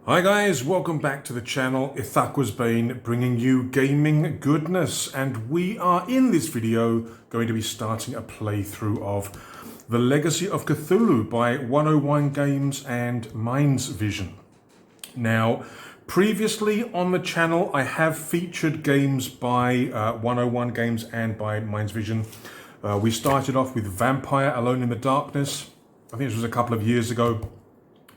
Hi guys, welcome back to the channel. Ithakwa's Bane bringing you gaming goodness, and we are in this video going to be starting a playthrough of the Legacy of Cthulhu by 101 Games and mindsvision. Now, previously on the channel I have featured games by 101 Games and by mindsvision. We started off with Vampire Alone in the Darkness. I think this was a couple of years ago.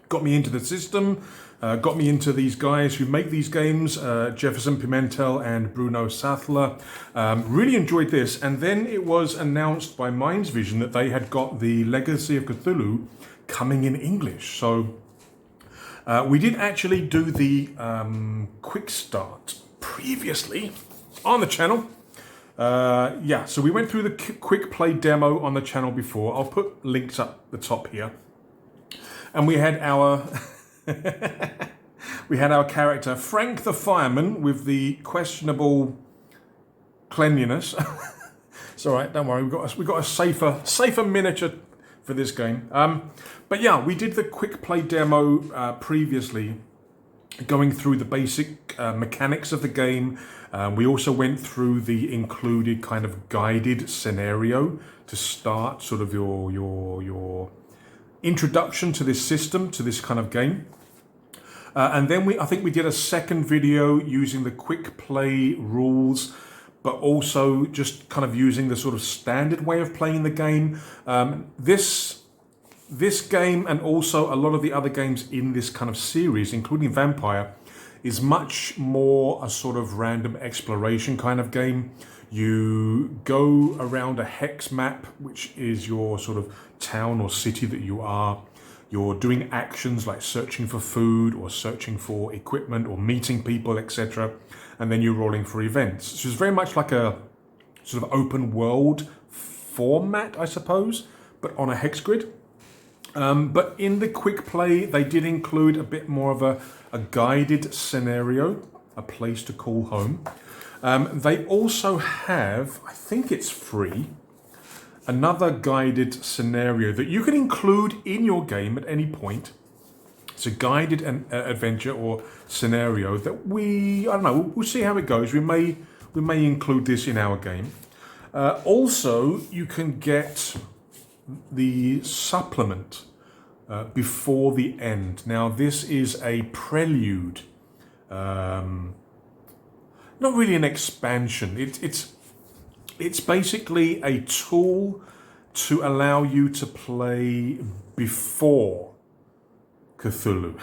Got me into the system. Got me into these guys who make these games, Jefferson Pimentel and Bruno Sattler. Really enjoyed this, and then it was announced by mindsvision that they had got the Legacy of Cthulhu coming in English. So we did actually do the quick start previously on the channel. So we went through the quick play demo on the channel before. I'll put links up the top here. And we had our character Frank the fireman with the questionable cleanliness. It's all right, don't worry. We got a safer miniature for this game. But yeah, we did the quick play demo previously, going through the basic mechanics of the game. We also went through the included kind of guided scenario to start sort of your introduction to this system, to this kind of game. And then I think we did a second video using the quick play rules, but also just kind of using the sort of standard way of playing the game. This game, and also a lot of the other games in this kind of series, including Vampire, is much more a sort of random exploration kind of game. You go around a hex map, which is your sort of town or city that you are. You're doing actions like searching for food or searching for equipment or meeting people, etc. And then you're rolling for events. So it's very much like a sort of open world format, I suppose, but on a hex grid. But in the quick play, they did include a bit more of a guided scenario, a place to call home. They also have, I think it's free, another guided scenario that you can include in your game at any point. It's a guided adventure or scenario that I don't know, we'll see how it goes. We may include this in our game. Also, you can get the supplement before the end. Now, this is a prelude. Not really an expansion. It's basically a tool to allow you to play before Cthulhu.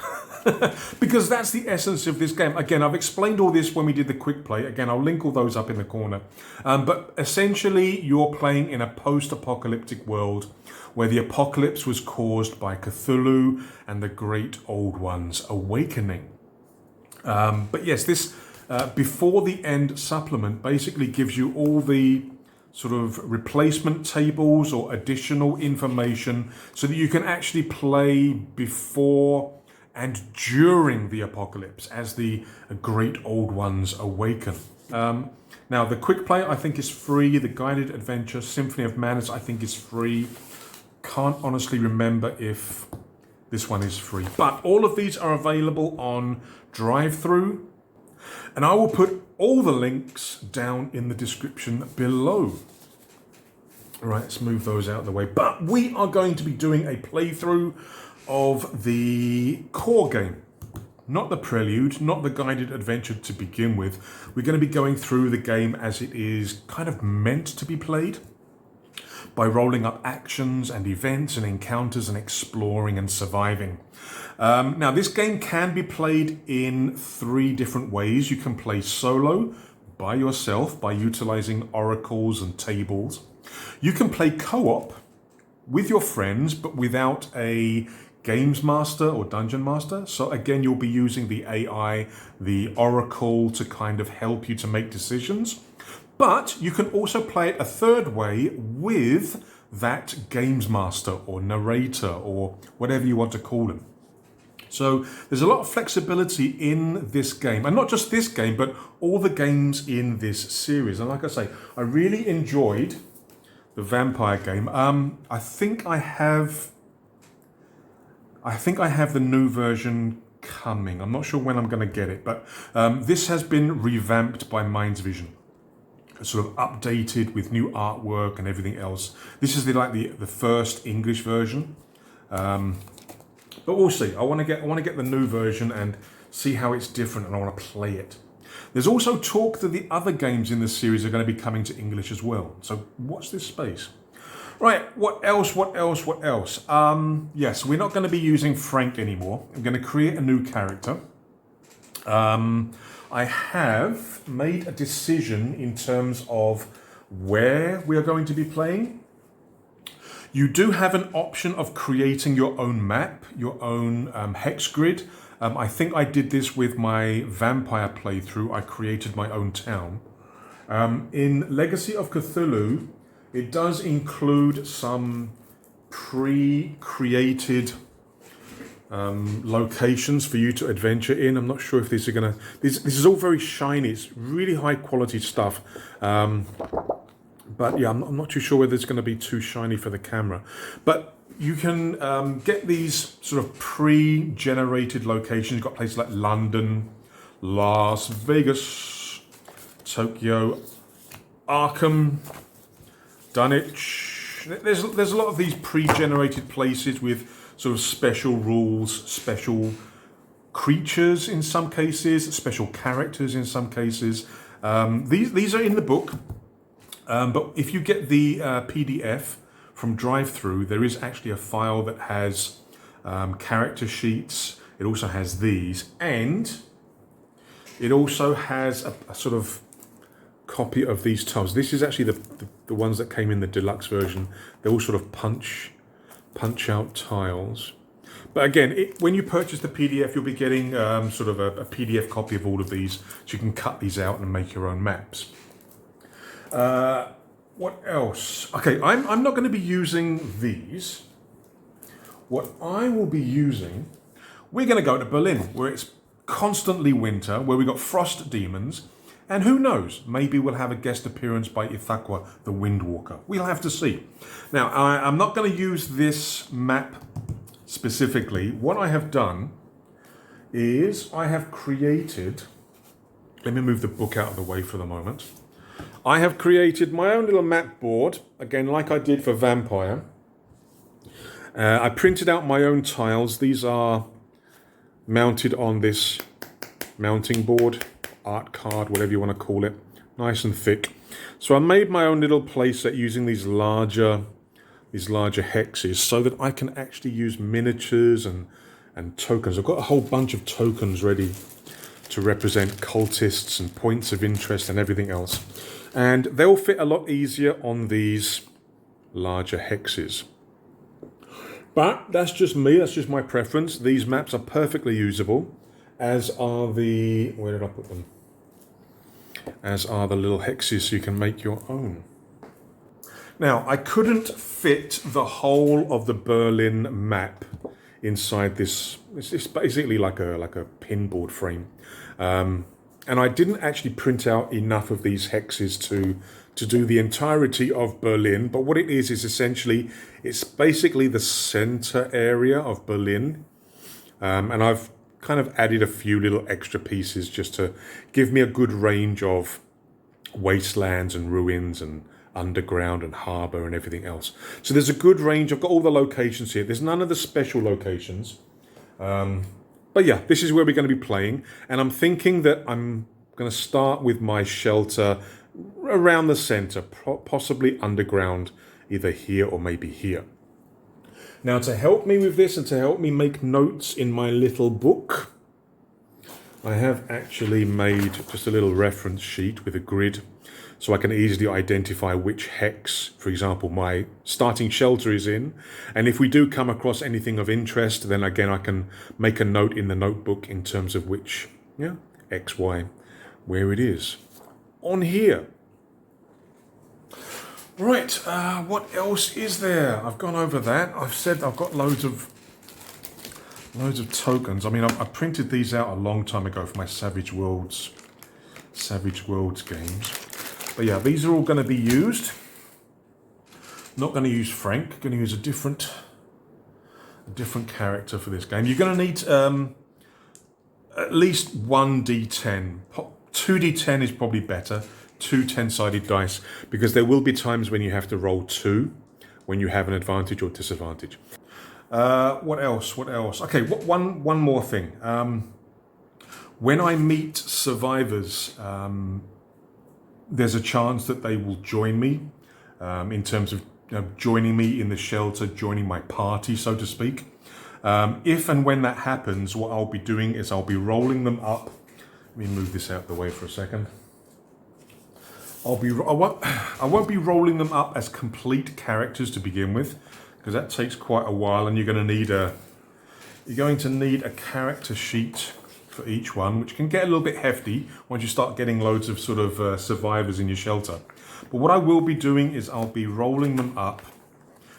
Because that's the essence of this game. Again, I've explained all this when we did the quick play. Again, I'll link all those up in the corner. But essentially, you're playing in a post-apocalyptic world where the apocalypse was caused by Cthulhu and the Great Old Ones awakening. But yes, this before the end supplement basically gives you all the sort of replacement tables or additional information so that you can actually play before and during the apocalypse as the Great Old Ones awaken. Now, the quick play I think is free. The guided adventure Symphony of Madness I think is free. Can't honestly remember if this one is free. But all of these are available on drive-through. And I will put all the links down in the description below. All right, let's move those out of the way. But we are going to be doing a playthrough of the core game. Not the prelude, not the guided adventure to begin with. We're going to be going through the game as it is kind of meant to be played, by rolling up actions and events and encounters and exploring and surviving. Now, this game can be played in 3 different ways. You can play solo, by yourself, by utilizing oracles and tables. You can play co-op with your friends, but without a games master or dungeon master. So again, you'll be using the AI, the oracle, to kind of help you to make decisions. But you can also play it a third way with that games master or narrator or whatever you want to call him. So there's a lot of flexibility in this game, and not just this game, but all the games in this series. And like I say, I really enjoyed the Vampire game. I think I have the new version coming. I'm not sure when I'm going to get it, but this has been revamped by mindsvision, sort of updated with new artwork and everything else. This is the first English version, but we'll see. I want to get the new version and see how it's different, and I want to play it. There's also talk that the other games in the series are going to be coming to English as well. So watch this space. Right, what else? Yes, we're not going to be using Frank anymore. I'm going to create a new character. I have made a decision in terms of where we are going to be playing. You do have an option of creating your own map, your own hex grid. I think I did this with my vampire playthrough. I created my own town. In Legacy of Cthulhu, it does include some pre-created locations for you to adventure in. I'm not sure if these are going to... This is all very shiny. It's really high quality stuff. But yeah, I'm not too sure whether it's going to be too shiny for the camera. But you can get these sort of pre-generated locations. You've got places like London, Las Vegas, Tokyo, Arkham, Dunwich. There's a lot of these pre-generated places with sort of special rules, special creatures in some cases, special characters in some cases. These are in the book, but if you get the PDF from Drive-Thru, there is actually a file that has character sheets. It also has these, and it also has a sort of copy of these tiles. This is actually the ones that came in the deluxe version. They're all sort of punch out tiles. But again, when you purchase the PDF, you'll be getting sort of a PDF copy of all of these, so you can cut these out and make your own maps. What else? Okay, I'm not going to be using these. What I will be using, we're going to go to Berlin, where it's constantly winter, where we've got frost demons. And who knows, maybe we'll have a guest appearance by Ithaqua, the Windwalker. We'll have to see. Now, I'm not going to use this map specifically. What I have done is I have created... Let me move the book out of the way for the moment. I have created my own little map board, again, like I did for Vampire. I printed out my own tiles. These are mounted on this mounting board, art card, whatever you want to call it, nice and thick. So I made my own little playset using these larger hexes so that I can actually use miniatures and tokens. I've got a whole bunch of tokens ready to represent cultists and points of interest and everything else. And they'll fit a lot easier on these larger hexes. But that's just me, that's just my preference. These maps are perfectly usable, as are the... Where did I put them? As are the little hexes, so you can make your own. Now, I couldn't fit the whole of the Berlin map inside this. It's basically like a pinboard frame. And I didn't actually print out enough of these hexes to do the entirety of Berlin. But what it is essentially, it's basically the center area of Berlin. And I've kind of added a few little extra pieces just to give me a good range of wastelands and ruins and underground and harbour and everything else. So there's a good range. I've got all the locations here. There's none of the special locations. But yeah, this is where we're going to be playing. And I'm thinking that I'm going to start with my shelter around the centre, possibly underground, either here or maybe here. Now, to help me with this and to help me make notes in my little book, I have actually made just a little reference sheet with a grid so I can easily identify which hex, for example, my starting shelter is in. And if we do come across anything of interest, then again, I can make a note in the notebook in terms of which, X, Y, where it is. On here. Right, what else is there? I've gone over that. I've said I've got loads of tokens. I mean, I printed these out a long time ago for my Savage Worlds games. But yeah, these are all going to be used. Not going to use Frank. Going to use a different character for this game. You're going to need at least 1d10. 2d10 is probably better. 2 10-sided dice, because there will be times when you have to roll 2 when you have an advantage or disadvantage. What else? Okay, one more thing. When I meet survivors, there's a chance that they will join me in terms of joining me in the shelter, joining my party, so to speak. If and when that happens, what I'll be doing is I'll be rolling them up. Let me move this out of the way for a second. I won't be rolling them up as complete characters to begin with, because that takes quite a while, and you're going to need a character sheet for each one, which can get a little bit hefty once you start getting loads of sort of survivors in your shelter. But what I will be doing is I'll be rolling them up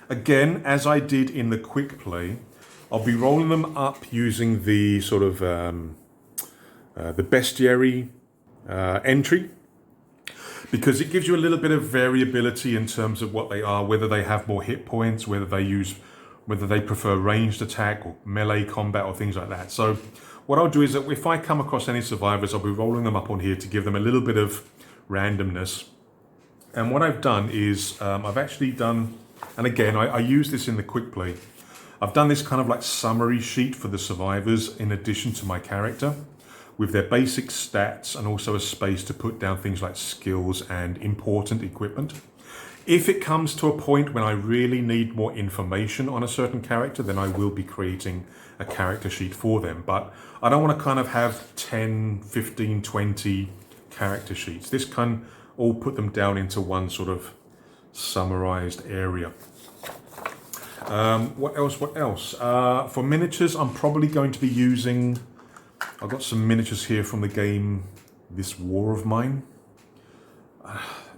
again, as I did in the quick play. I'll be rolling them up using the sort of the bestiary entry, because it gives you a little bit of variability in terms of what they are, whether they have more hit points, whether they prefer ranged attack or melee combat or things like that. So what I'll do is that if I come across any survivors, I'll be rolling them up on here to give them a little bit of randomness. And what I've done is I've actually done, and again, I use this in the quick play, I've done this kind of like summary sheet for the survivors in addition to my character, with their basic stats and also a space to put down things like skills and important equipment. If it comes to a point when I really need more information on a certain character, then I will be creating a character sheet for them. But I don't want to kind of have 10, 15, 20 character sheets. This can all put them down into one sort of summarized area. What else? For miniatures, I'm probably going to be using... I've got some miniatures here from the game This War of Mine.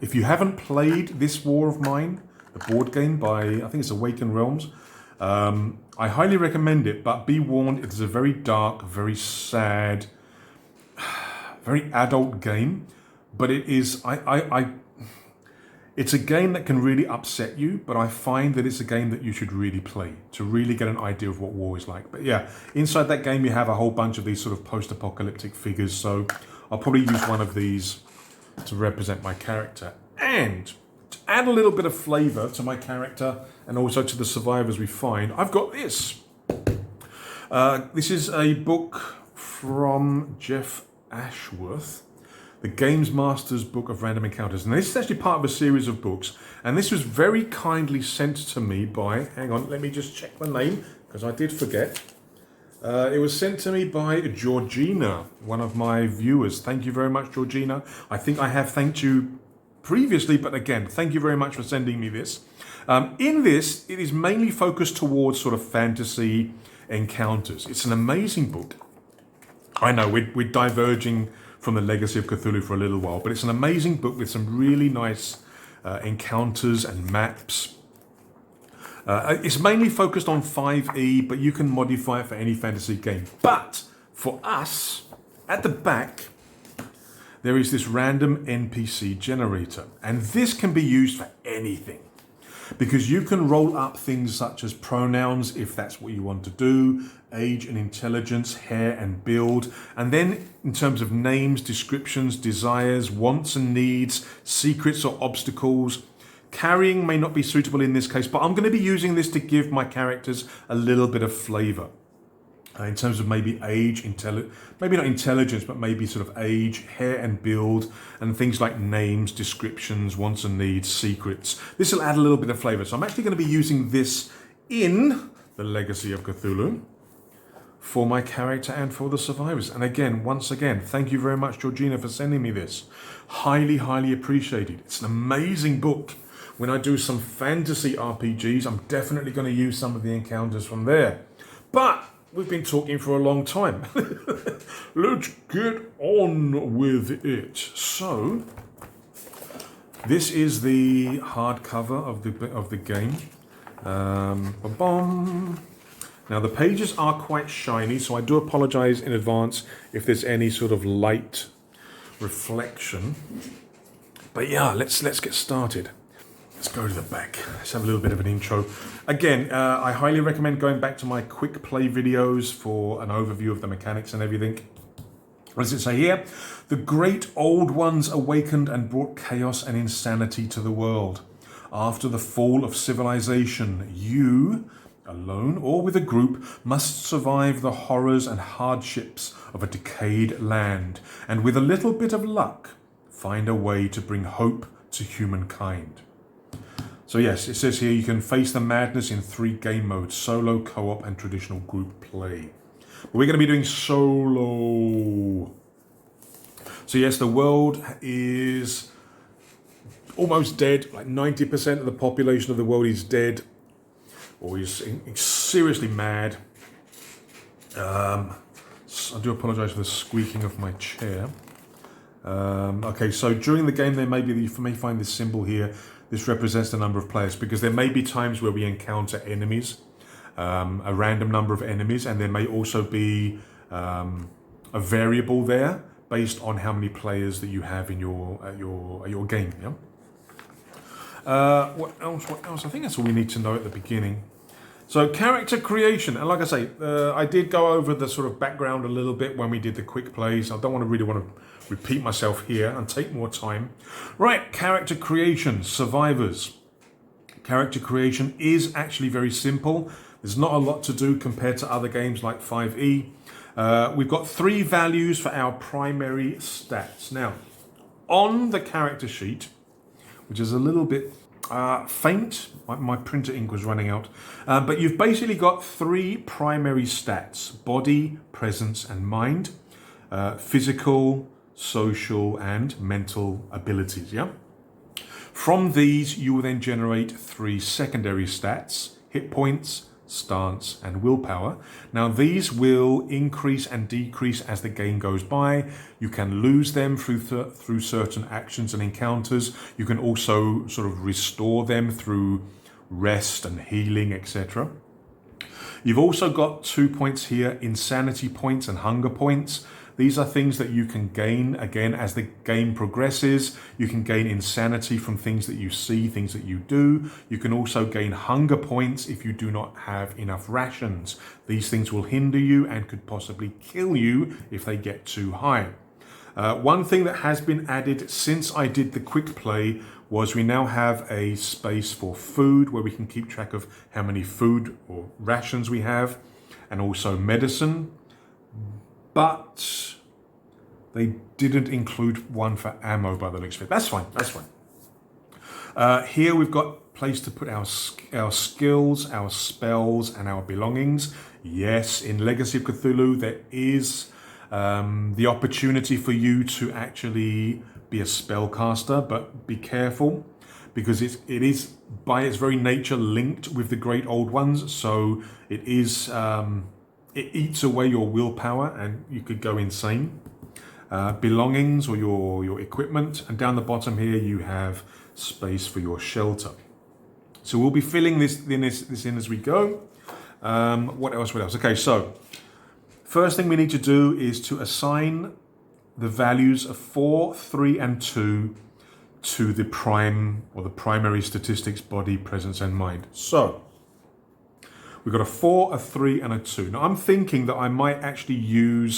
If you haven't played This War of Mine, the board game by, I think it's Awakened Realms, I highly recommend it, but be warned, it's a very dark, very sad, very adult game, but it is, it's a game that can really upset you, but I find that it's a game that you should really play to really get an idea of what war is like. But yeah, inside that game you have a whole bunch of these sort of post-apocalyptic figures, so I'll probably use one of these to represent my character. And to add a little bit of flavour to my character and also to the survivors we find, I've got this. This is a book from Jeff Ashworth, the Games Master's Book of Random Encounters. And this is actually part of a series of books. And this was very kindly sent to me by, hang on, let me just check the name, because I did forget. It was sent to me by Georgina, one of my viewers. Thank you very much, Georgina. I think I have thanked you previously, but again, thank you very much for sending me this. In this, it is mainly focused towards sort of fantasy encounters. It's an amazing book. I know we're diverging from the Legacy of Cthulhu for a little while, but it's an amazing book with some really nice encounters and maps. It's mainly focused on 5e, but you can modify it for any fantasy game. But for us, at the back, there is this random NPC generator, and this can be used for anything, because you can roll up things such as pronouns if that's what you want to do, age and intelligence, hair and build, and then in terms of names, descriptions, desires, wants and needs, secrets or obstacles. Carrying may not be suitable in this case, but I'm going to be using this to give my characters a little bit of flavour. In terms of maybe age, maybe not intelligence, but maybe sort of age, hair and build, and things like names, descriptions, wants and needs, secrets. This will add a little bit of flavour. So I'm actually going to be using this in the Legacy of Cthulhu for my character and for the survivors. And again, once again, thank you very much, Georgina, for sending me this. Highly, highly appreciated. It's an amazing book. When I do some fantasy RPGs, I'm definitely going to use some of the encounters from there. But we've been talking for a long time. Let's get on with it. So, this is the hardcover of the game. Now the pages are quite shiny, so I do apologise in advance if there's any sort of light reflection. But yeah, let's get started. Let's go to the back. Let's have a little bit of an intro. Again, I highly recommend going back to my quick play videos for an overview of the mechanics and everything. What does it say here? The great old ones awakened and brought chaos and insanity to the world. After the fall of civilization, you, alone or with a group, must survive the horrors and hardships of a decayed land, and with a little bit of luck, find a way to bring hope to humankind. So yes, it says here you can face the madness in 3 game modes: solo, co-op, and traditional group play. But we're going to be doing solo. So yes, the world is almost dead. Like 90% of the population of the world is dead, or is seriously mad. I do apologise for the squeaking of my chair. Okay, so during the game, you may find this symbol here. This represents the number of players, because there may be times where we encounter enemies, a random number of enemies, and there may also be a variable there based on how many players that you have in your game. Yeah. What else? I think that's all we need to know at the beginning. So character creation, and like I say, I did go over the sort of background a little bit when we did the quick plays. I don't really want to repeat myself here and take more time. Right, character creation, survivors. Character creation is actually very simple. There's not a lot to do compared to other games like 5e. We've got 3 values for our primary stats. Now, on the character sheet, which is a little bit faint, my printer ink was running out, but you've basically got 3 primary stats: body, presence, and mind, physical, social, and mental abilities. Yeah. From these, you will then generate 3 secondary stats: hit points, stance, and willpower. Now these will increase and decrease as the game goes by. You can lose them through certain actions and encounters. You can also sort of restore them through rest and healing, etc. You've also got 2 points here: insanity points and hunger points. These are things that you can gain, again, as the game progresses. You can gain insanity from things that you see, things that you do. You can also gain hunger points if you do not have enough rations. These things will hinder you and could possibly kill you if they get too high. One thing that has been added since I did the quick play was we now have a space for food, where we can keep track of how many food or rations we have, and also medicine. But they didn't include one for ammo by the looks of it. That's fine. Here we've got a place to put our skills, our spells, and our belongings. Yes, in Legacy of Cthulhu, there is the opportunity for you to actually be a spellcaster, but be careful, because it is by its very nature linked with the Great Old Ones. So it is... it eats away your willpower and you could go insane. Belongings, or your equipment, and down the bottom here you have space for your shelter. So we'll be filling this in as we go. What else? Okay, so first thing we need to do is to assign the values of 4, 3, and 2 to the prime, or the primary statistics: body, presence, and mind. So we've got a 4, a 3, and a 2. Now I'm thinking that I might actually use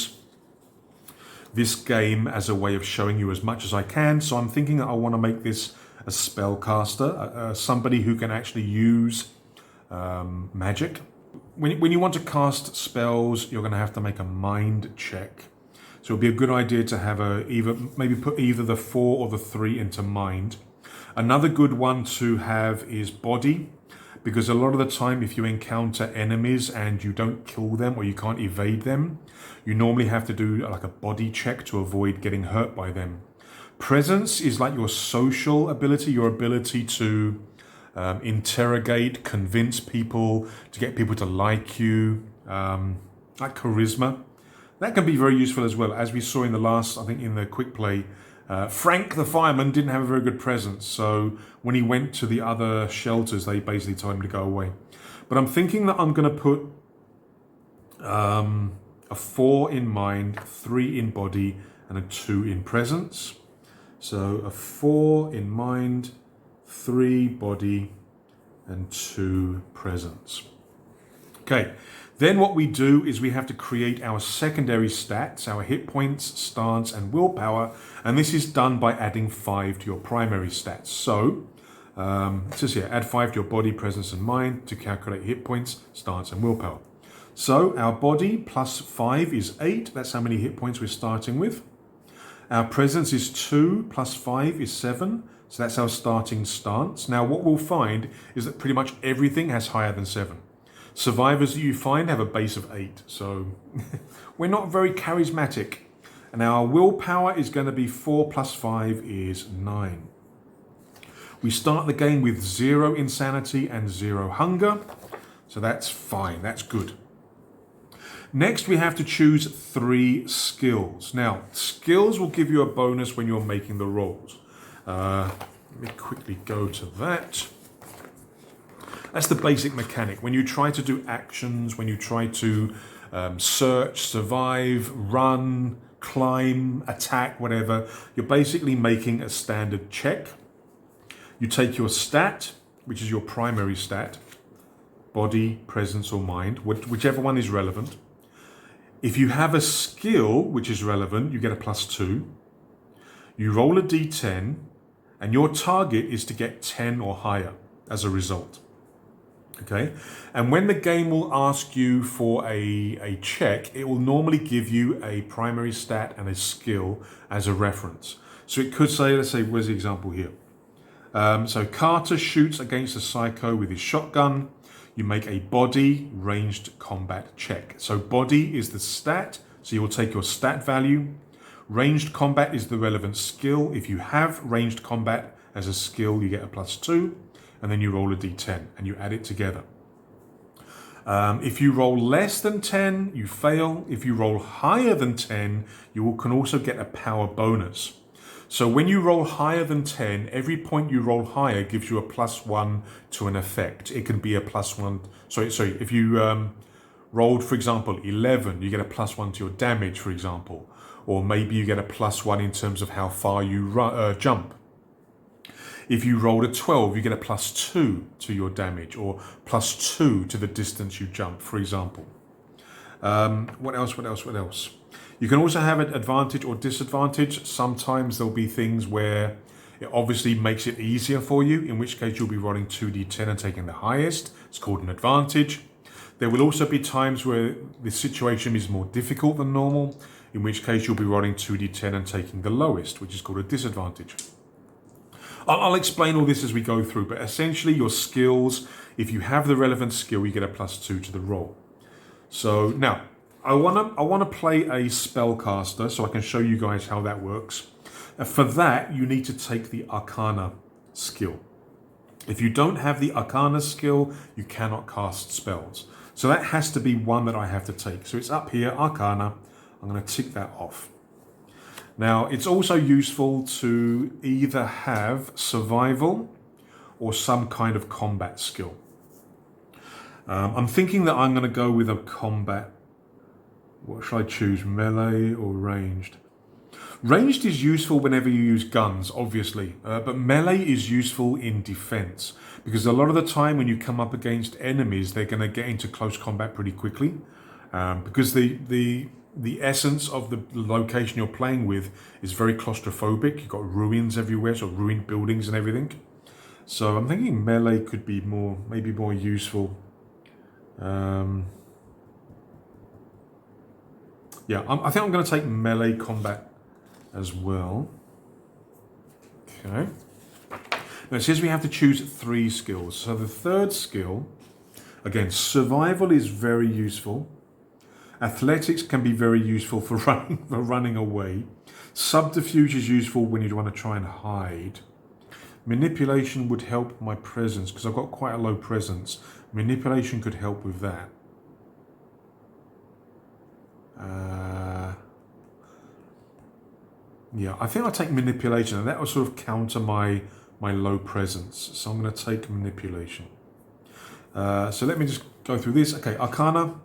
this game as a way of showing you as much as I can. So I'm thinking that I want to make this a spellcaster, somebody who can actually use magic. When you want to cast spells, you're going to have to make a mind check. So it'll be a good idea to have maybe put either the 4 or the 3 into mind. Another good one to have is body, because a lot of the time if you encounter enemies and you don't kill them, or you can't evade them, you normally have to do like a body check to avoid getting hurt by them. Presence is like your social ability, your ability to interrogate, convince people, to get people to like you, like charisma. That can be very useful as well. As we saw in the last, I think in the quick play, Frank the fireman didn't have a very good presence. So when he went to the other shelters, they basically told him to go away. But I'm thinking that I'm going to put a 4 in mind, 3 in body, and a 2 in presence. So a 4 in mind, 3 body, and 2 presence. Okay, then what we do is we have to create our secondary stats, our hit points, stance, and willpower, and this is done by adding 5 to your primary stats. So, it says here, add 5 to your body, presence, and mind to calculate hit points, stance, and willpower. So, our body plus 5 is 8, that's how many hit points we're starting with. Our presence is 2, plus 5 is 7, so that's our starting stance. Now, what we'll find is that pretty much everything has higher than 7. Survivors that you find have a base of 8, so we're not very charismatic. And our willpower is going to be 4 plus 5 is 9. We start the game with 0 insanity and 0 hunger, so that's fine, that's good. Next, we have to choose 3 skills. Now, skills will give you a bonus when you're making the rolls. Let me quickly go to that. That's the basic mechanic. When you try to do actions, when you try to search, survive, run, climb, attack, whatever, you're basically making a standard check. You take your stat, which is your primary stat, body, presence, or mind, whichever one is relevant. If you have a skill which is relevant, you get a +2. You roll a d10, and your target is to get 10 or higher as a result. Okay, and when the game will ask you for a check, it will normally give you a primary stat and a skill as a reference. So it could say, let's say, where's the example here? So Carter shoots against a psycho with his shotgun. You make a body ranged combat check. So body is the stat, so you will take your stat value. Ranged combat is the relevant skill. If you have ranged combat as a skill, you get a +2. And then you roll a d10 and you add it together. If you roll less than 10, you fail. If you roll higher than 10, you can also get a power bonus. So when you roll higher than 10, every point you roll higher gives you a +1 to an effect. It can be a +1. Sorry. If you rolled, for example, 11, you get a +1 to your damage, for example. Or maybe you get a +1 in terms of how far you jump. If you rolled a 12, you get a +2 to your damage, or +2 to the distance you jump, for example. What else? You can also have an advantage or disadvantage. Sometimes there'll be things where it obviously makes it easier for you, in which case you'll be rolling 2d10 and taking the highest. It's called an advantage. There will also be times where the situation is more difficult than normal, in which case you'll be rolling 2d10 and taking the lowest, which is called a disadvantage. I'll explain all this as we go through, but essentially your skills, if you have the relevant skill, you get a +2 to the roll. So now, I want to play a spellcaster so I can show you guys how that works. For that, you need to take the Arcana skill. If you don't have the Arcana skill, you cannot cast spells. So that has to be one that I have to take. So it's up here, Arcana. I'm going to tick that off. Now, it's also useful to either have survival or some kind of combat skill. I'm thinking that I'm going to go with a combat. What should I choose, melee or ranged? Ranged is useful whenever you use guns, obviously, but melee is useful in defense, because a lot of the time when you come up against enemies, they're going to get into close combat pretty quickly, because the essence of the location you're playing with is very claustrophobic. You've got ruins everywhere, so ruined buildings and everything. So I'm thinking melee could be maybe more useful. Yeah, I think I'm going to take melee combat as well. Okay. Now it says we have to choose 3 skills. So the third skill, again, survival is very useful. Athletics can be very useful for running away. Subterfuge is useful when you want to try and hide. Manipulation would help my presence, because I've got quite a low presence. Manipulation could help with that. Yeah, I think I'll take manipulation, and that will sort of counter my low presence. So I'm going to take manipulation. So let me just go through this. Okay, Arcana.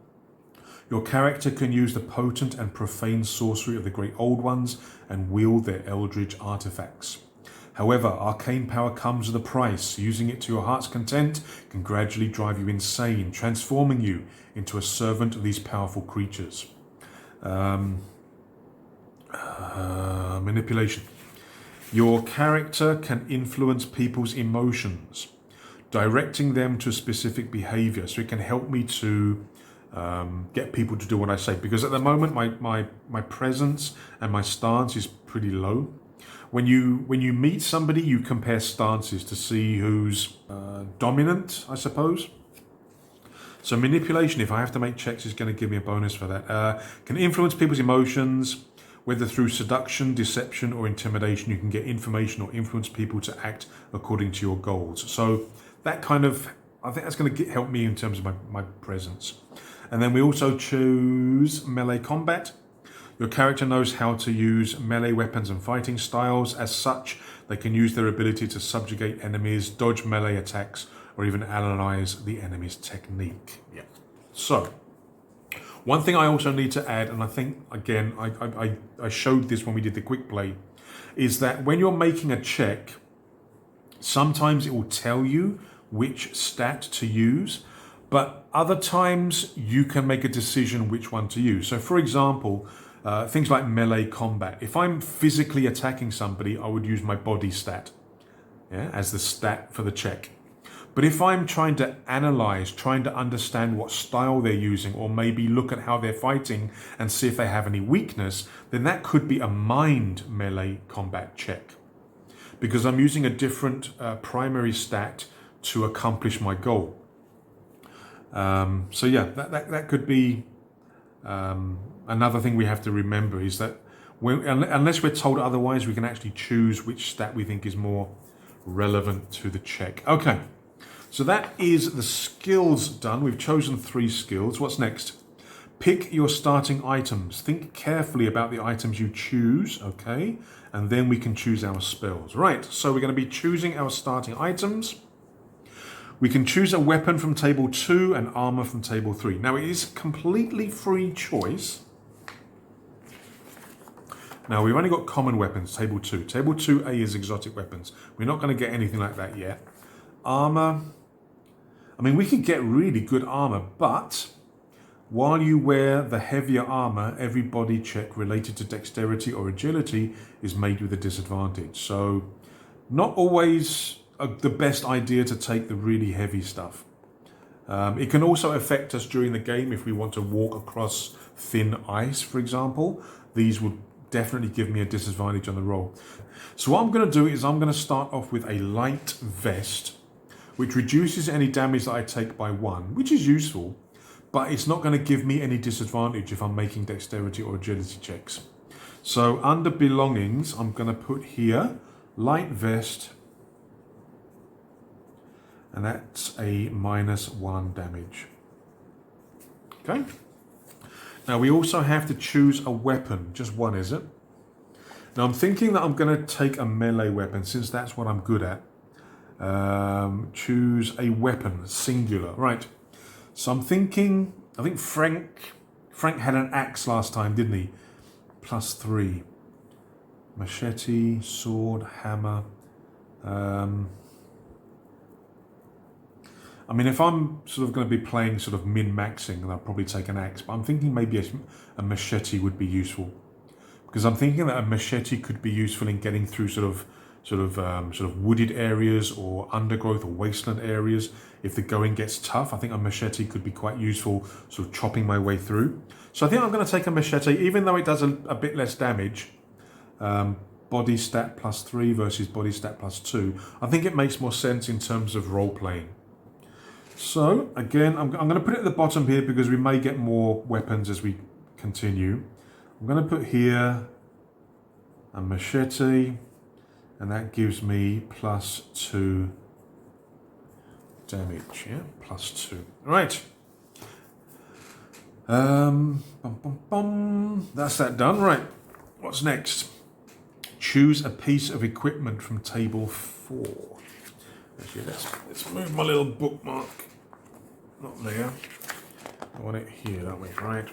Your character can use the potent and profane sorcery of the Great Old Ones and wield their eldritch artifacts. However, arcane power comes with a price. Using it to your heart's content can gradually drive you insane, transforming you into a servant of these powerful creatures. Manipulation. Your character can influence people's emotions, directing them to a specific behavior. So it can help me to get people to do what I say. Because at the moment, my presence and my stance is pretty low. When you meet somebody, you compare stances to see who's dominant, I suppose. So manipulation, if I have to make checks, is going to give me a bonus for that. Can influence people's emotions, whether through seduction, deception, or intimidation. You can get information or influence people to act according to your goals. So that kind of, I think that's going to help me in terms of my presence. And then we also choose melee combat. Your character knows how to use melee weapons and fighting styles. As such, they can use their ability to subjugate enemies, dodge melee attacks, or even analyze the enemy's technique. Yeah. So, one thing I also need to add, and I think, again, I showed this when we did the quick play, is that when you're making a check, sometimes it will tell you which stat to use, but other times you can make a decision which one to use. So, for example, things like melee combat. If I'm physically attacking somebody, I would use my body stat, yeah, as the stat for the check. But if I'm trying to analyze, trying to understand what style they're using, or maybe look at how they're fighting and see if they have any weakness, then that could be a mind melee combat check. Because I'm using a different primary stat to accomplish my goal. So yeah, that could be another thing we have to remember, is that unless we're told otherwise, we can actually choose which stat we think is more relevant to the check. Okay. So that is the skills done. We've chosen 3 skills. What's next? Pick your starting items. Think carefully about the items you choose, okay? And then we can choose our spells. Right, so we're going to be choosing our starting items. We can choose a weapon from table 2 and armor from table 3. Now, it is completely free choice. Now, we've only got common weapons, table 2. Table 2A is exotic weapons. We're not going to get anything like that yet. Armor. I mean, we could get really good armor, but while you wear the heavier armor, every body check related to dexterity or agility is made with a disadvantage. So, not always the best idea to take the really heavy stuff. It can also affect us during the game if we want to walk across thin ice, for example. These would definitely give me a disadvantage on the roll. So what I'm going to do is I'm going to start off with a light vest, which reduces any damage that I take by 1, which is useful, but it's not going to give me any disadvantage if I'm making dexterity or agility checks. So under belongings, I'm going to put here light vest, and that's a -1 damage. Okay. Now we also have to choose a weapon, just one, is it? Now I'm thinking that I'm going to take a melee weapon, since that's what I'm good at. Choose a weapon, singular. Right. So I'm thinking, I think Frank had an axe last time, didn't he? +3. Machete, sword, hammer. I mean, if I'm sort of going to be playing sort of min-maxing, then I'll probably take an axe. But I'm thinking maybe a machete would be useful, because I'm thinking that a machete could be useful in getting through sort of wooded areas or undergrowth or wasteland areas. If the going gets tough, I think a machete could be quite useful, sort of chopping my way through. So I think I'm going to take a machete, even though it does a bit less damage. Body stat +3 versus body stat +2. I think it makes more sense in terms of role playing. So again, I'm going to put it at the bottom here because we may get more weapons as we continue. I'm going to put here a machete, and that gives me +2 damage. Yeah, +2. Right. That's that done. Right. What's next? Choose a piece of equipment from table 4. Actually, let's move my little bookmark. Not there. I want it here, don't we? Right.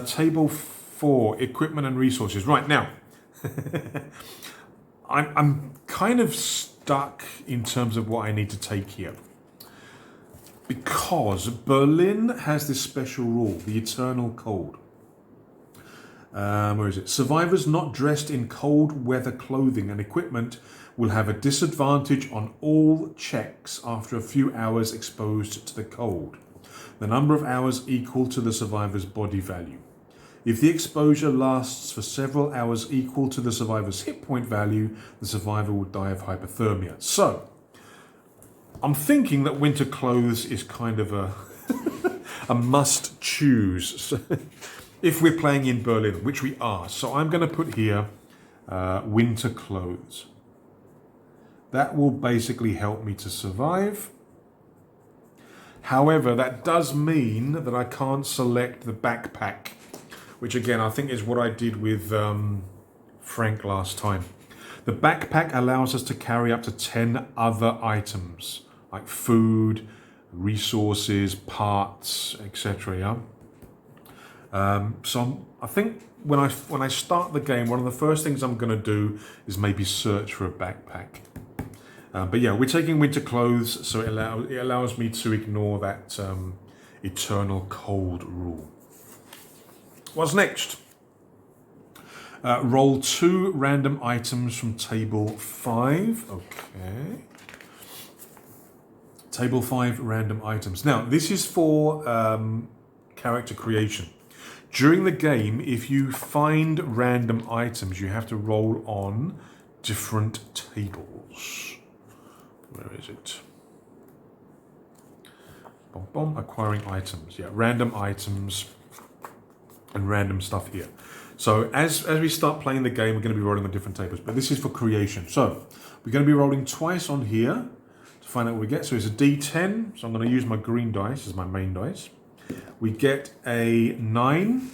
Table 4, equipment and resources. Right, now, I'm kind of stuck in terms of what I need to take here. Because Berlin has this special rule, the eternal cold. Where is it? Survivors not dressed in cold weather clothing and equipment will have a disadvantage on all checks after a few hours exposed to the cold. The number of hours equal to the survivor's body value. If the exposure lasts for several hours equal to the survivor's hit point value, the survivor will die of hypothermia. So, I'm thinking that winter clothes is kind of a, a must choose if we're playing in Berlin, which we are. So I'm going to put here winter clothes. That will basically help me to survive. However, that does mean that I can't select the backpack, which again, I think is what I did with Frank last time. The backpack allows us to carry up to 10 other items, like food, resources, parts, etc. Yeah? I think when I start the game, one of the first things I'm going to do is maybe search for a backpack. But yeah, we're taking winter clothes, so it allows me to ignore that eternal cold rule. What's next? Roll 2 random items from table 5. Okay. Table 5 random items. Now, this is for character creation. During the game, if you find random items, you have to roll on different tables. Where is it? Bom, bom, acquiring items. Yeah, random items and random stuff here. So as we start playing the game, we're going to be rolling on different tables, but this is for creation. So we're going to be rolling twice on here to find out what we get. So it's a D10. So I'm going to use my green dice as my main dice. We get a 9,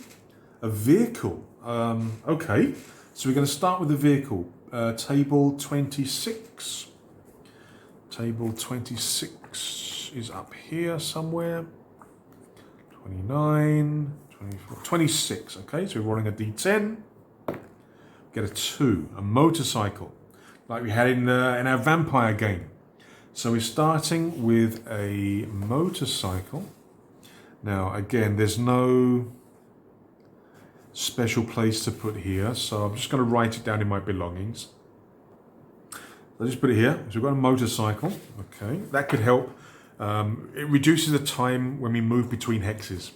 a vehicle. Okay, so we're going to start with the vehicle. Table 26. Table 26 is up here somewhere. 29, 24, 26. Okay, so we're rolling a D10. Get a 2, a motorcycle, like we had in our vampire game. So we're starting with a motorcycle. Now, again, there's no special place to put here, so I'm just going to write it down in my belongings. I'll just put it here. So we've got a motorcycle. Okay, that could help. It reduces the time when we move between hexes.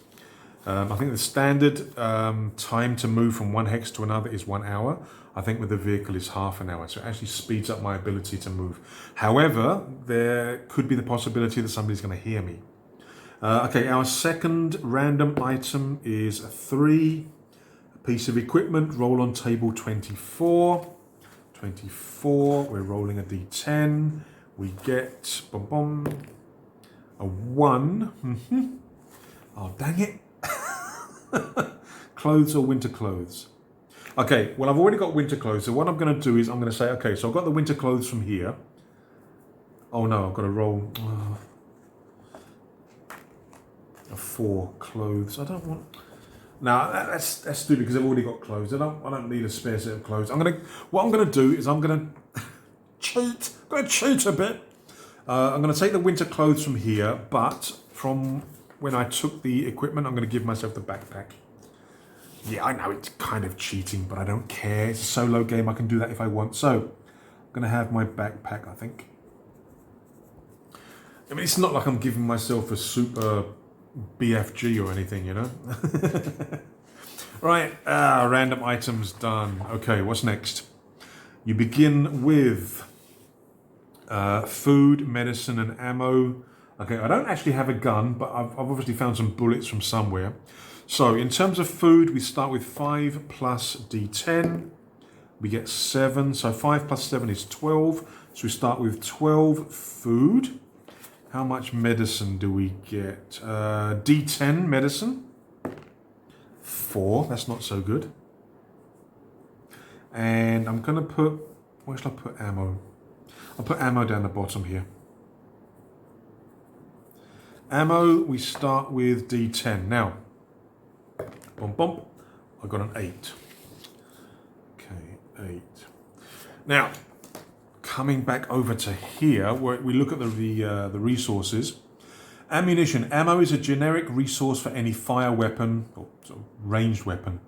I think the standard time to move from one hex to another is 1 hour. I think with the vehicle is half an hour, so it actually speeds up my ability to move. However, there could be the possibility that somebody's going to hear me. Okay, our second random item is a 3, a piece of equipment. Roll on table 24. 24, we're rolling a D10. We get a 1. Oh, dang it. Clothes or winter clothes? Okay, well, I've already got winter clothes. So what I'm going to do is I'm going to say, okay, so I've got the winter clothes from here. Oh no, I've got to roll a 4 clothes. I don't want... Now that's stupid because I've already got clothes. I don't need a spare set of clothes. What I'm gonna do is I'm gonna cheat. I'm gonna cheat a bit. I'm gonna take the winter clothes from here, but from when I took the equipment, I'm gonna give myself the backpack. Yeah, I know it's kind of cheating, but I don't care. It's a solo game. I can do that if I want. So I'm gonna have my backpack, I think. I mean, it's not like I'm giving myself a super BFG or anything, you know. Right, random items done. Okay, what's next? You begin with food, medicine, and ammo. Okay, I don't actually have a gun, but I've obviously found some bullets from somewhere. So in terms of food, we start with 5 plus D10. We get 7, so 5 plus 7 is 12. So we start with 12 food. How much medicine do we get? D10 medicine. 4, that's not so good. And I'm going to put, where shall I put ammo? I'll put ammo down the bottom here. Ammo, we start with D10. Now, bump, bump, I got an 8. Okay, 8. Now, coming back over to here, where we look at the resources. Ammunition. Ammo is a generic resource for any fire weapon or sort of ranged weapon.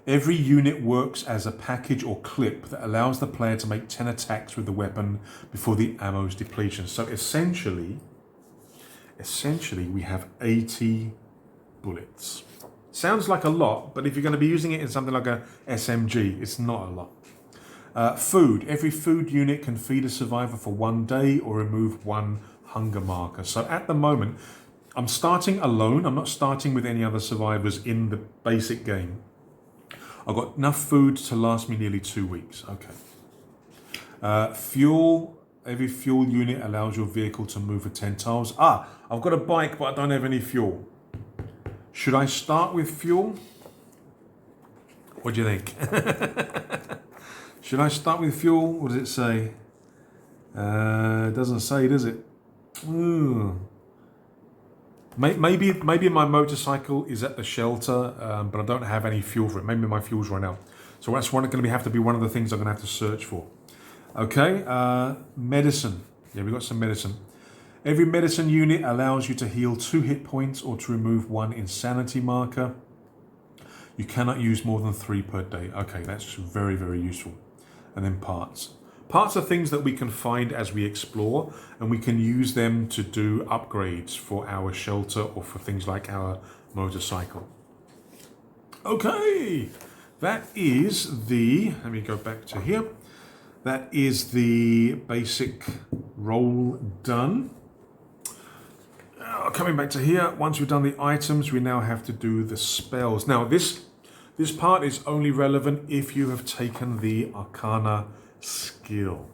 Every unit works as a package or clip that allows the player to make 10 attacks with the weapon before the ammo's depletion. So essentially we have 80 bullets. Sounds like a lot, but if you're going to be using it in something like a SMG, it's not a lot. Food. Every food unit can feed a survivor for 1 day or remove 1 hunger marker. So at the moment, I'm starting alone. I'm not starting with any other survivors in the basic game. I've got enough food to last me nearly 2 weeks. Okay. Fuel. Every fuel unit allows your vehicle to move for 10 tiles. I've got a bike, but I don't have any fuel. Should I start with fuel? What do you think? Should I start with fuel? What does it say? It doesn't say, does it? Ooh. Maybe my motorcycle is at the shelter, but I don't have any fuel for it. Maybe my fuel's run out. So that's going to have to be one of the things I'm going to have to search for. Okay, medicine. Yeah, we got some medicine. Every medicine unit allows you to heal 2 hit points or to remove 1 insanity marker. You cannot use more than 3 per day. Okay, that's very, very useful. And then parts. Parts are things that we can find as we explore, and we can use them to do upgrades for our shelter or for things like our motorcycle. Okay, that is let me go back to here. That is the basic role done. Coming back to here, once we've done the items, we now have to do the spells. Now, this part is only relevant if you have taken the Arcana skill.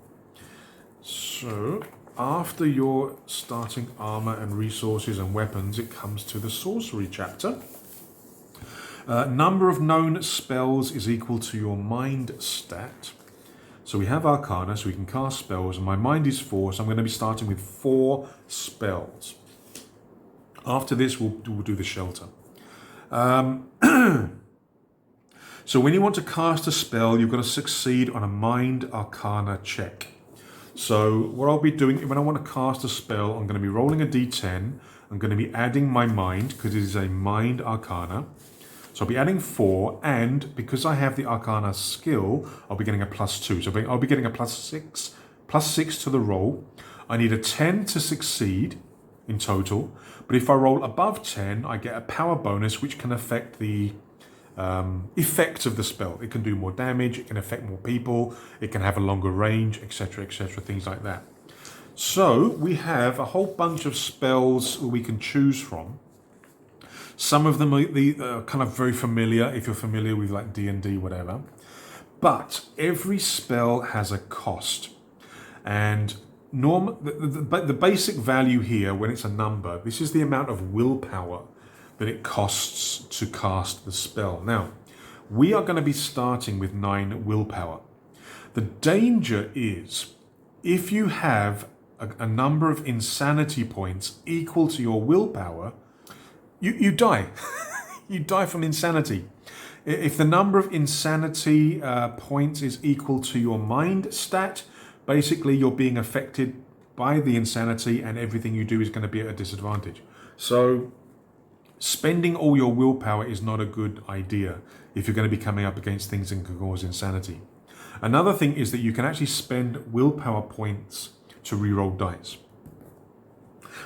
So, after your starting armor and resources and weapons, it comes to the sorcery chapter. Number of known spells is equal to your mind stat. So we have Arcana, so we can cast spells, and my mind is 4, so I'm going to be starting with 4 spells. After this, we'll do the shelter. So when you want to cast a spell, you've got to succeed on a Mind Arcana check. So what I'll be doing, when I want to cast a spell, I'm going to be rolling a d10. I'm going to be adding my mind, because it is a Mind Arcana. So I'll be adding 4, and because I have the Arcana skill, I'll be getting a +2. So I'll be getting a +6 to the roll. I need a 10 to succeed in total, but if I roll above 10, I get a power bonus, which can affect the effect of the spell. It can do more damage, it can affect more people, it can have a longer range, etc., things like that. So we have a whole bunch of spells we can choose from. Some of them are kind of very familiar, if you're familiar with like D&D, whatever. But every spell has a cost. And the basic value here, when it's a number, this is the amount of willpower that it costs to cast the spell. Now, we are going to be starting with 9 willpower. The danger is, if you have a number of insanity points equal to your willpower, you die. You die from insanity. If the number of insanity points is equal to your mind stat, basically you're being affected by the insanity, and everything you do is going to be at a disadvantage. So spending all your willpower is not a good idea if you're going to be coming up against things that can cause insanity. Another thing is that you can actually spend willpower points to reroll dice.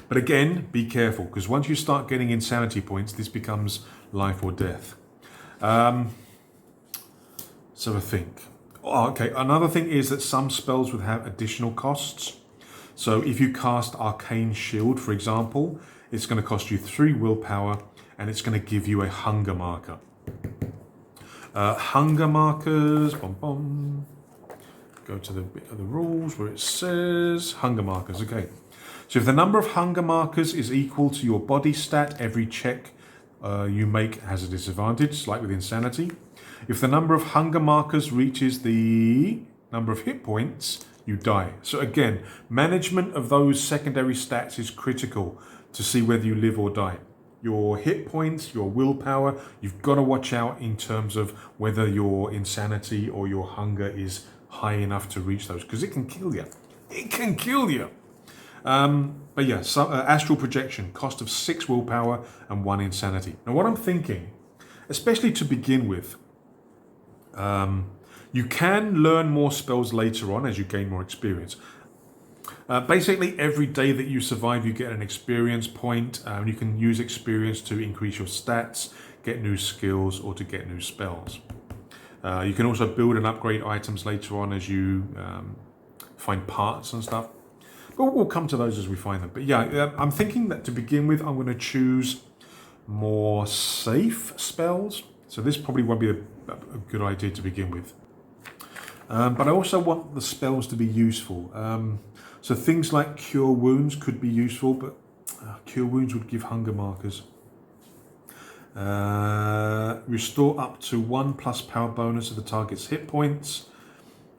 But again, be careful, because once you start getting insanity points, this becomes life or death. So I think. Okay, another thing is that some spells would have additional costs. So if you cast Arcane Shield, for example, it's going to cost you 3 willpower, and it's going to give you a hunger marker. Hunger markers, go to the bit of the rules where it says hunger markers. Okay, so if the number of hunger markers is equal to your body stat, every check you make has a disadvantage, like with insanity. If the number of hunger markers reaches the number of hit points, you die. So again, management of those secondary stats is critical to see whether you live or die. Your hit points, your willpower, you've got to watch out in terms of whether your insanity or your hunger is high enough to reach those, because it can kill you. It can kill you. But yeah, astral projection, cost of 6 willpower and 1 insanity. Now what I'm thinking, especially to begin with, you can learn more spells later on as you gain more experience. Basically, every day that you survive, you get an experience point. You can use experience to increase your stats, get new skills, or to get new spells. You can also build and upgrade items later on as you find parts and stuff. But we'll come to those as we find them. But yeah, I'm thinking that to begin with, I'm going to choose more safe spells. So this probably won't be a good idea to begin with. But I also want the spells to be useful. So things like Cure Wounds could be useful, but Cure Wounds would give hunger markers. Restore up to 1+ power bonus of the target's hit points.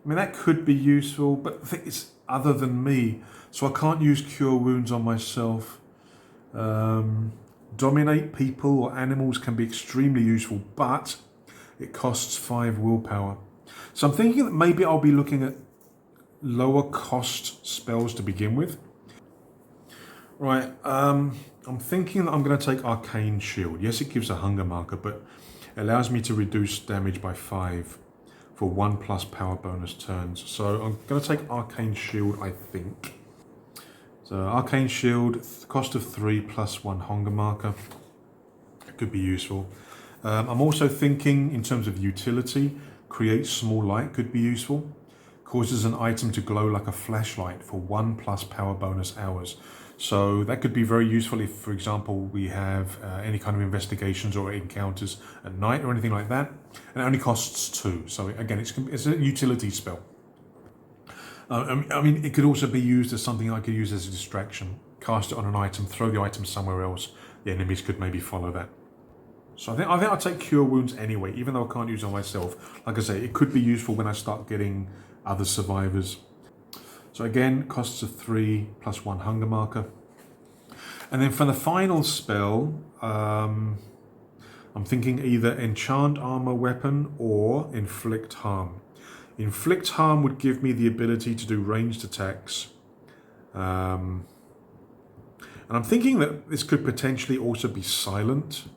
I mean, that could be useful, but the thing is, other than me, so I can't use Cure Wounds on myself. Dominate people or animals can be extremely useful, but it costs 5 willpower. So I'm thinking that maybe I'll be looking at lower cost spells to begin with. Right, I'm thinking that I'm going to take Arcane Shield. Yes, it gives a hunger marker, but it allows me to reduce damage by 5 for 1+ power bonus turns. So I'm going to take Arcane Shield, I think. So Arcane Shield, cost of 3 + 1 hunger marker. It could be useful. I'm also thinking in terms of utility, create small light could be useful. Causes an item to glow like a flashlight for 1+ power bonus hours. So that could be very useful if, for example, we have any kind of investigations or encounters at night or anything like that. And it only costs 2. So again, it's a utility spell. I mean, it could also be used as something I could use as a distraction. Cast it on an item, throw the item somewhere else. The enemies could maybe follow that. So I think I'll take Cure Wounds anyway, even though I can't use it on myself. Like I say, it could be useful when I start getting other survivors. So again, costs of 3 + 1 hunger marker. And then for the final spell, I'm thinking either Enchant Armor Weapon or Inflict Harm. Inflict Harm would give me the ability to do ranged attacks. And I'm thinking that this could potentially also be silent.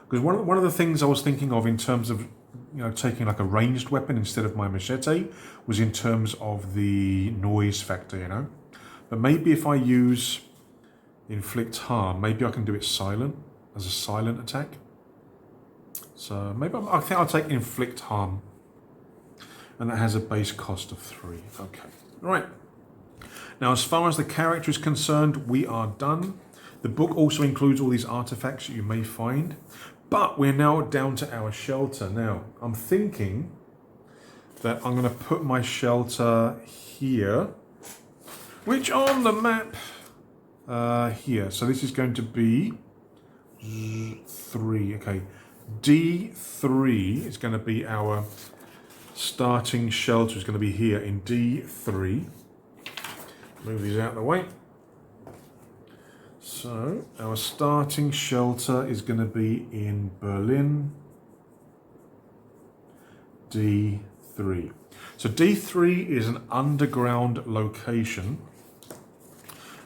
Because one of the things I was thinking of in terms of taking like a ranged weapon instead of my machete was in terms of the noise factor, But maybe if I use Inflict Harm, maybe I can do it silent, as a silent attack. So maybe I think I'll take Inflict Harm. And that has a base cost of 3. Okay, right. Now as far as the character is concerned, we are done. The book also includes all these artifacts that you may find. But we're now down to our shelter. Now, I'm thinking that I'm going to put my shelter here, which on the map here. So this is going to be 3. Okay, D3 is going to be our starting shelter. Is going to be here in D3. Move these out of the way. So our starting shelter is going to be in Berlin, D3. So D3 is an underground location.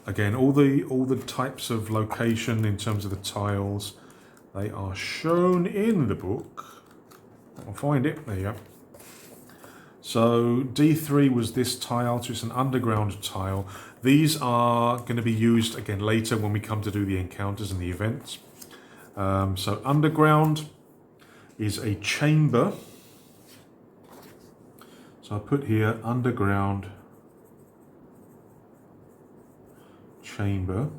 Again, all the types of location in terms of the tiles, they are shown in the book. I'll find it. There you go. So D3 was this tile, so it's an underground tile. These are going to be used again later when we come to do the encounters and the events. So underground is a chamber. So I put here underground chamber.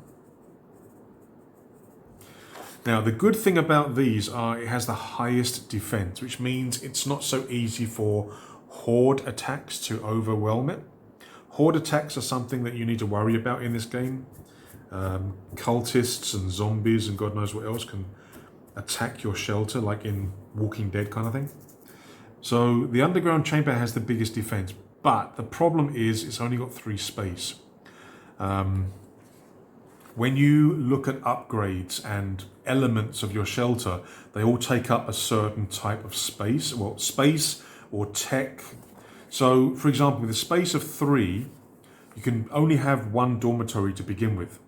Now the good thing about these are it has the highest defense, which means it's not so easy for horde attacks to overwhelm it. Horde attacks are something that you need to worry about in this game. Cultists and zombies and God knows what else can attack your shelter, like in Walking Dead kind of thing. So the underground chamber has the biggest defense, but the problem is it's only got 3 space. When you look at upgrades and elements of your shelter, they all take up a certain type of space. Well, space or tech So, for example, with a space of 3, you can only have 1 dormitory to begin with.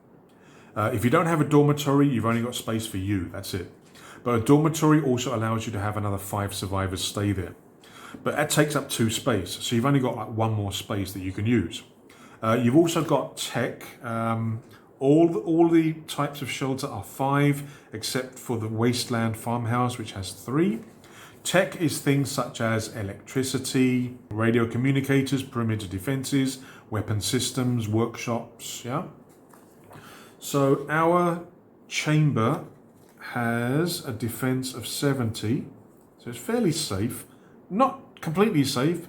If you don't have a dormitory, you've only got space for you. That's it. But a dormitory also allows you to have another 5 survivors stay there. But that takes up 2 space, so you've only got like 1 more space that you can use. You've also got tech. All the types of shelter are 5, except for the wasteland farmhouse, which has 3. Tech is things such as electricity, radio communicators, perimeter defenses, weapon systems, workshops. Yeah. So our chamber has a defense of 70, so it's fairly safe. Not completely safe.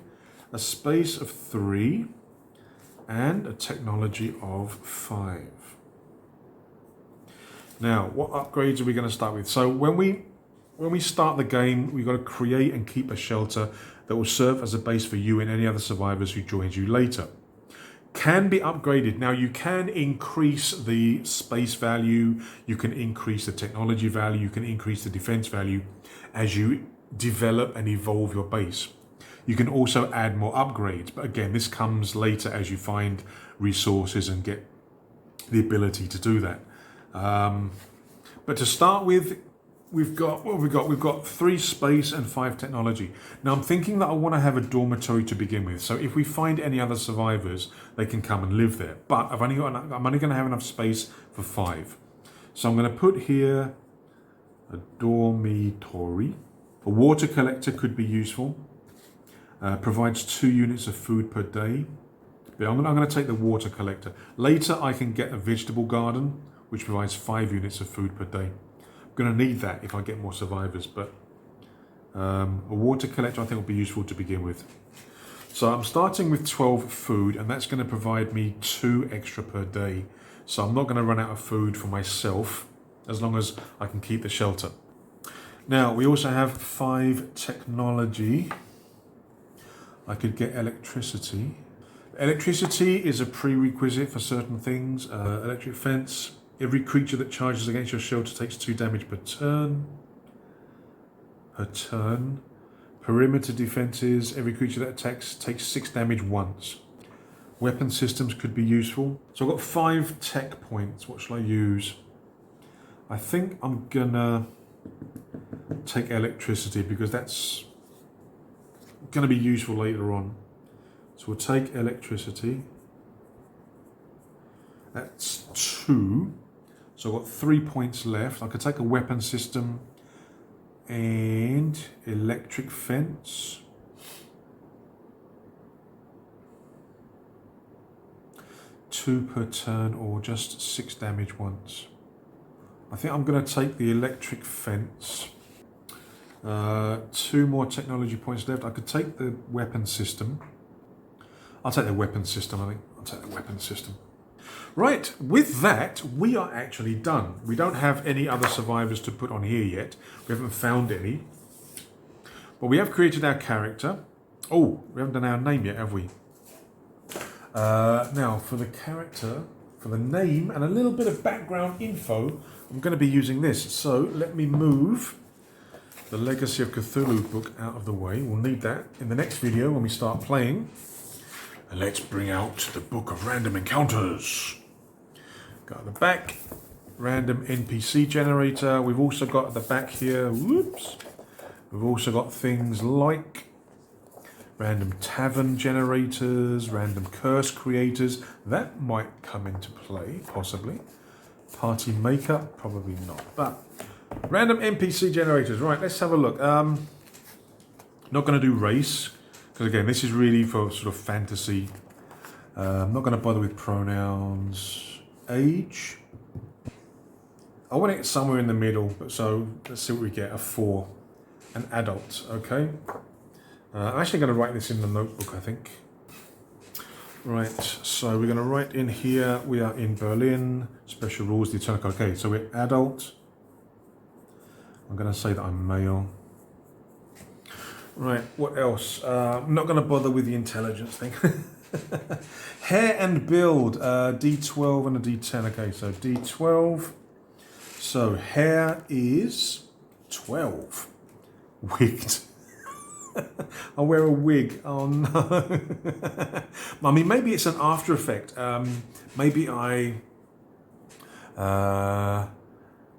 A space of 3 and a technology of 5. Now, what upgrades are we going to start with? So when we start the game, we've got to create and keep a shelter that will serve as a base for you and any other survivors who joins you later. Can be upgraded. Now, you can increase the space value, you can increase the technology value, you can increase the defense value as you develop and evolve your base. You can also add more upgrades, but again, this comes later as you find resources and get the ability to do that. But to start with, we've got 3 space and 5 technology. Now I'm thinking that I want to have a dormitory to begin with. So if we find any other survivors, they can come and live there. But I'm only going to have enough space for 5. So I'm going to put here a dormitory. A water collector could be useful. Provides 2 units of food per day. But I'm going to take the water collector. Later I can get a vegetable garden, which provides 5 units of food per day. I'm going to need that if I get more survivors, but a water collector I think will be useful to begin with. So I'm starting with 12 food, and that's going to provide me 2 extra per day. So I'm not going to run out of food for myself as long as I can keep the shelter. Now we also have 5 technology. I could get electricity. Electricity is a prerequisite for certain things. Electric fence. Every creature that charges against your shelter takes 2 damage per turn. Perimeter defenses. Every creature that attacks takes 6 damage once. Weapon systems could be useful. So I've got 5 tech points. What shall I use? I think I'm gonna take electricity because that's gonna be useful later on. So we'll take electricity. That's 2. So I've got 3 points left. I could take a weapon system and electric fence. Two per turn or just 6 damage once. I think I'm going to take the electric fence. 2 more technology points left. I could take the weapon system. I'll take the weapon system, I think. I'll take the weapon system. Right, with that, we are actually done. We don't have any other survivors to put on here yet. We haven't found any. But we have created our character. Oh, we haven't done our name yet, have we? Now, for the character, for the name and a little bit of background info, I'm going to be using this. So let me move the Legacy of Cthulhu book out of the way. We'll need that in the next video when we start playing. And let's bring out the Book of Random Encounters. Got at the back, random NPC generator. We've also got at the back here, whoops. We've also got things like random tavern generators, random curse creators. That might come into play, possibly. Party makeup, probably not. But random NPC generators. Right, let's have a look. Not going to do race. Because again, this is really for sort of fantasy. I'm not going to bother with pronouns. Age. I want it somewhere in the middle, but so let's see what we get. A 4. An adult, okay. I'm actually going to write this in the notebook, I think. Right, so we're going to write in here, we are in Berlin. Special rules, the eternal code. Okay, so we're adult. I'm going to say that I'm male. Right, what else? I'm not going to bother with the intelligence thing. Hair and build, D12 and a D10. Okay, so D12. So hair is 12. Wigged. I wear a wig. Oh no. I mean, maybe it's an after effect. Maybe I.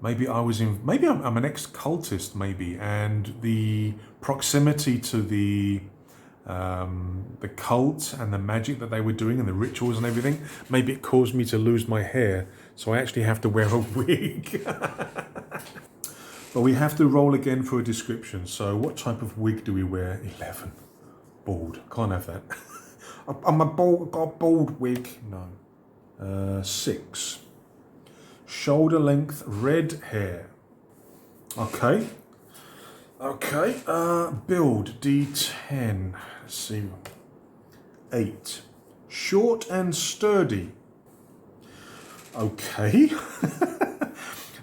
Maybe I was in. Maybe I'm an ex-cultist. Maybe, and the proximity to the cult and the magic that they were doing and the rituals and everything. Maybe it caused me to lose my hair, so I actually have to wear a wig. But we have to roll again for a description. So what type of wig do we wear? 11. Bald. Can't have that. I'm a bald, got a bald wig. No. 6. Shoulder length red hair. Okay. Okay. Build D10. Let's see. 8. Short and sturdy. Okay.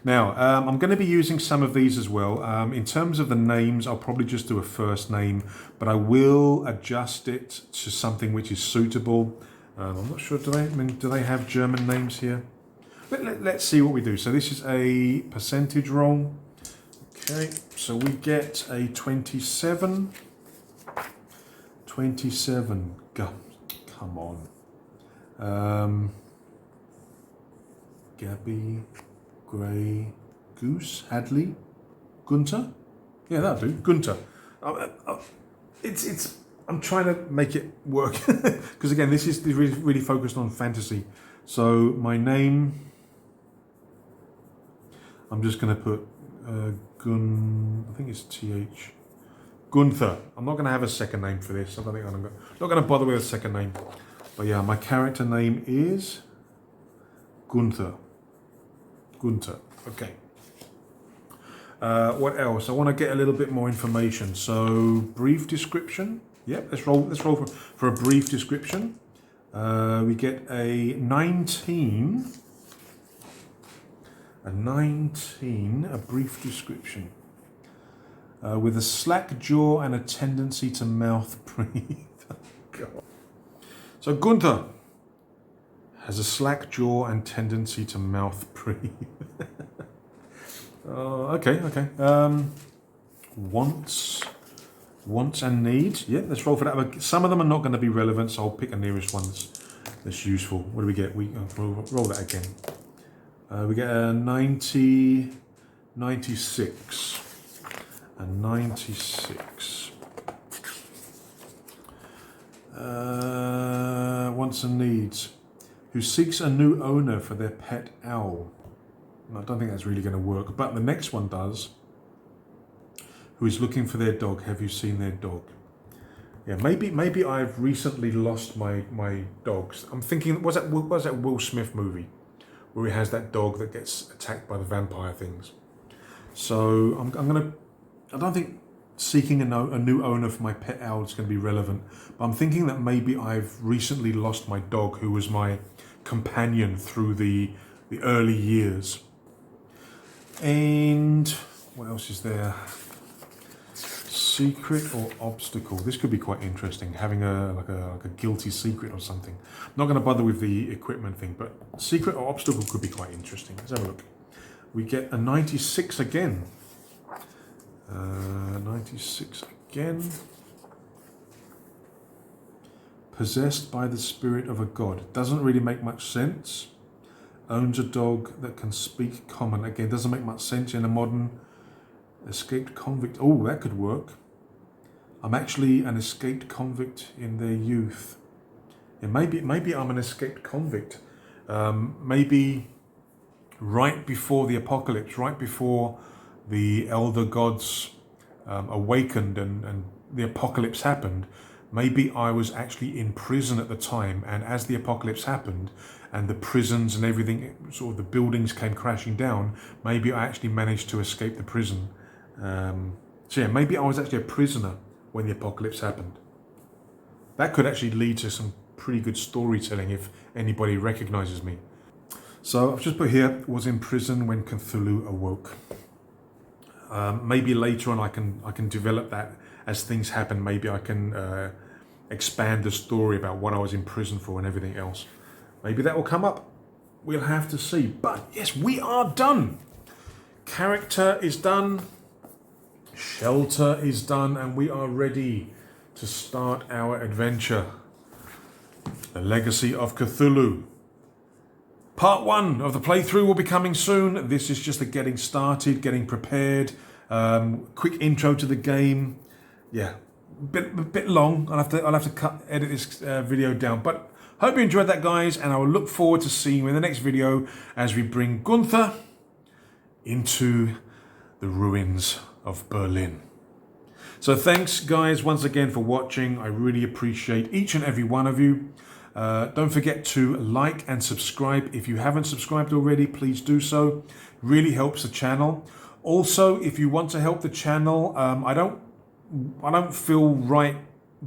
Now, I'm going to be using some of these as well. In terms of the names, I'll probably just do a first name, but I will adjust it to something which is suitable. I'm not sure, do they have German names here? Let's see what we do. So this is a percentage roll. Okay, so we get a 27. 27. Come on. Gabby. Grey Goose, Hadley, Gunter. Yeah, that'll do. Gunter. I'm trying to make it work because again, this is really focused on fantasy. So my name, I'm just going to put I think it's TH. Gunther. I'm not going to have a second name for this. I don't think I'm not going to bother with a second name. But yeah, my character name is Gunther. Gunther. Okay. What else? I want to get a little bit more information. So, brief description. Yep. Let's roll for a brief description. We get a 19. A 19. A brief description. With a slack jaw and a tendency to mouth breathe. God. So Gunther has a slack jaw and tendency to mouth breathe. Okay. Wants and needs. Yeah, let's roll for that. Some of them are not going to be relevant, so I'll pick the nearest ones that's useful. What do we get? Roll that again. We get a 90, 96. A 96. Wants and needs. Who seeks a new owner for their pet owl. I don't think that's really going to work, but the next one does. Who is looking for their dog. Have you seen their dog? Yeah, maybe I've recently lost my dogs. I'm thinking, was that Will Smith movie where he has that dog that gets attacked by the vampire things? So I don't think seeking a new owner for my pet owl is going to be relevant, but I'm thinking that maybe I've recently lost my dog who was my companion through the early years. And what else is there? Secret or obstacle. This could be quite interesting, having a guilty secret or something. I'm not going to bother with the equipment thing, but secret or obstacle could be quite interesting. Let's have a look. We get a 96 again. 96 again. Possessed by the spirit of a god. Doesn't really make much sense. Owns a dog that can speak common. Again, doesn't make much sense in a modern. Escaped convict. Oh, that could work. I'm actually an escaped convict in their youth. Yeah, maybe I'm an escaped convict. Maybe right before the apocalypse, right before the elder gods awakened and the apocalypse happened, maybe I was actually in prison at the time, and as the apocalypse happened and the prisons and everything, sort of the buildings came crashing down, maybe I actually managed to escape the prison. So yeah, maybe I was actually a prisoner when the apocalypse happened. That could actually lead to some pretty good storytelling if anybody recognizes me. So I've just put here, was in prison when Cthulhu awoke. Maybe later on I can develop that as things happen. Maybe I can expand the story about what I was in prison for and everything else. Maybe that will come up. We'll have to see. But yes, we are done. Character is done. Shelter is done, and we are ready to start our adventure. The Legacy of Cthulhu. Part 1 of the playthrough will be coming soon. This is just a getting started, getting prepared. Quick intro to the game. Yeah, a bit long. I'll have to edit this video down. But hope you enjoyed that, guys, and I will look forward to seeing you in the next video as we bring Gunther into the ruins of Berlin. So thanks, guys, once again for watching. I really appreciate each and every one of you. Don't forget to like and subscribe. If you haven't subscribed already, please do so. Really helps the channel. Also, if you want to help the channel, I don't feel right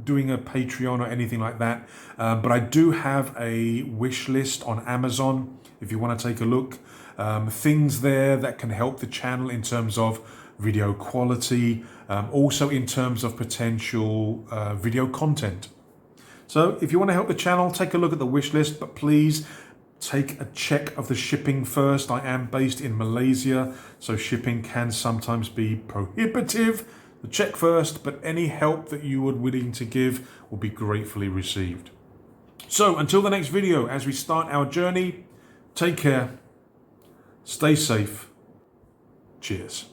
doing a Patreon or anything like that, but I do have a wish list on Amazon if you want to take a look. Things there that can help the channel in terms of video quality, also in terms of potential video content. So if you want to help the channel, take a look at the wish list, but please take a check of the shipping first. I am based in Malaysia, so shipping can sometimes be prohibitive. So check first, but any help that you are willing to give will be gratefully received. So until the next video, as we start our journey, take care, stay safe, cheers.